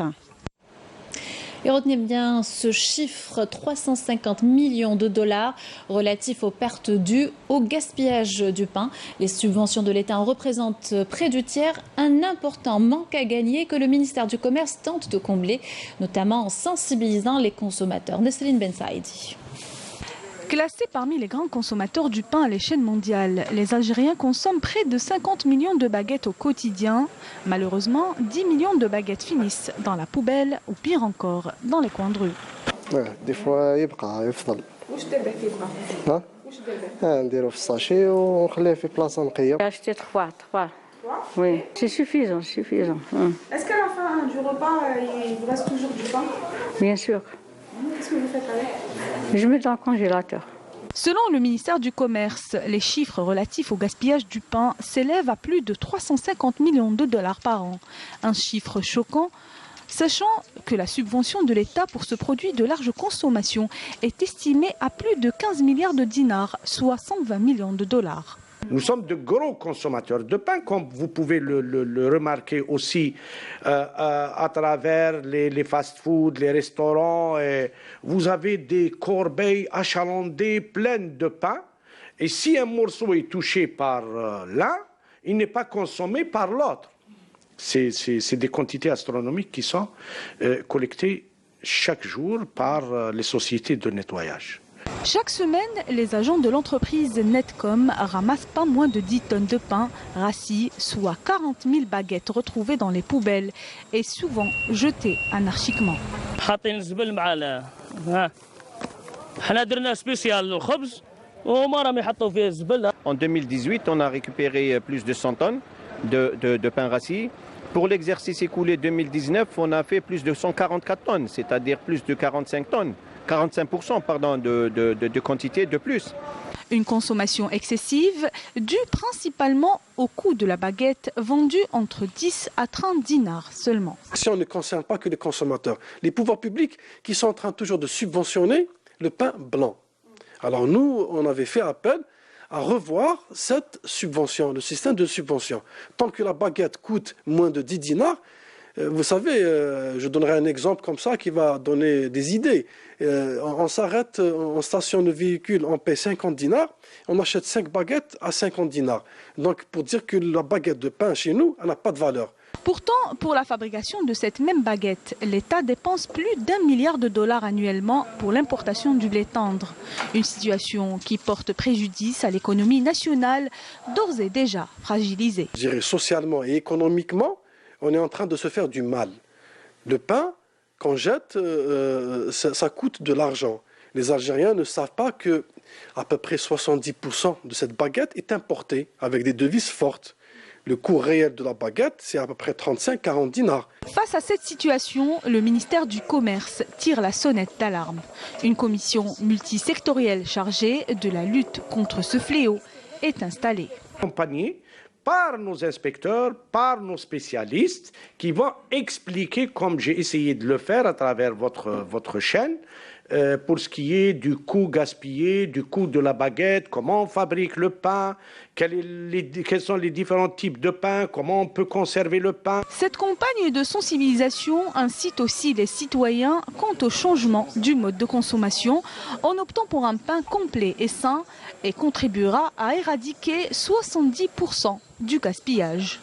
matin. Et retenez bien ce chiffre, 350 millions de dollars relatifs aux pertes dues au gaspillage du pain. Les subventions de l'État en représentent près du tiers, un important manque à gagner que le ministère du Commerce tente de combler, notamment en sensibilisant les consommateurs. Nesseline Ben Saïdi. Classés parmi les grands consommateurs du pain à l'échelle mondiale, les Algériens consomment près de 50 millions de baguettes au quotidien. Malheureusement, 10 millions de baguettes finissent dans la poubelle ou pire encore, dans les coins de rue. Des fois, il يفضل. واش دير فيه الباقي؟ ها؟ واش دير؟ نديرو في الساشي ونخليه في بلاصة نقية. J'ai acheté trois. Oui, c'est suffisant. Est-ce qu'à la fin du repas, il vous reste toujours du pain? Bien sûr. Qu'est-ce que vous faites avec? Je mets dans le congélateur. Selon le ministère du Commerce, les chiffres relatifs au gaspillage du pain s'élèvent à plus de 350 millions de dollars par an. Un chiffre choquant, sachant que la subvention de l'État pour ce produit de large consommation est estimée à plus de 15 milliards de dinars, soit 120 millions de dollars. Nous sommes de gros consommateurs de pain, comme vous pouvez le remarquer aussi à travers les fast-foods, les restaurants. Et vous avez des corbeilles achalandées pleines de pain. Et si un morceau est touché par l'un, il n'est pas consommé par l'autre. C'est des quantités astronomiques qui sont collectées chaque jour par les sociétés de nettoyage. Chaque semaine, les agents de l'entreprise Netcom ramassent pas moins de 10 tonnes de pain rassis, soit 40 000 baguettes retrouvées dans les poubelles et souvent jetées anarchiquement. En 2018, on a récupéré plus de 100 tonnes de pain rassis. Pour l'exercice écoulé 2019, on a fait plus de 144 tonnes, c'est-à-dire plus de 45 tonnes. 45% de quantité de plus. Une consommation excessive due principalement au coût de la baguette vendue entre 10 à 30 dinars seulement. Si on ne concerne pas que les consommateurs, les pouvoirs publics qui sont en train toujours de subventionner le pain blanc. Alors nous, on avait fait appel à revoir cette subvention, le système de subvention. Tant que la baguette coûte moins de 10 dinars, vous savez, je donnerai un exemple comme ça qui va donner des idées. On s'arrête, on stationne le véhicule, on paie 50 dinars, on achète 5 baguettes à 50 dinars. Donc pour dire que la baguette de pain chez nous, elle n'a pas de valeur. Pourtant, pour la fabrication de cette même baguette, l'État dépense plus d'1 milliard de dollars annuellement pour l'importation du blé tendre. Une situation qui porte préjudice à l'économie nationale, d'ores et déjà fragilisée. Je dirais socialement et économiquement, on est en train de se faire du mal. Le pain qu'on jette, ça coûte de l'argent. Les Algériens ne savent pas que à peu près 70% de cette baguette est importée avec des devises fortes. Le coût réel de la baguette, c'est à peu près 35-40 dinars. Face à cette situation, le ministère du Commerce tire la sonnette d'alarme. Une commission multisectorielle chargée de la lutte contre ce fléau est installée. Accompagné par nos inspecteurs, par nos spécialistes qui vont expliquer, comme j'ai essayé de le faire à travers votre chaîne, pour ce qui est du coût gaspillé, du coût de la baguette, comment on fabrique le pain, quels sont les différents types de pain, comment on peut conserver le pain. Cette campagne de sensibilisation incite aussi les citoyens quant au changement du mode de consommation en optant pour un pain complet et sain et contribuera à éradiquer 70% du gaspillage.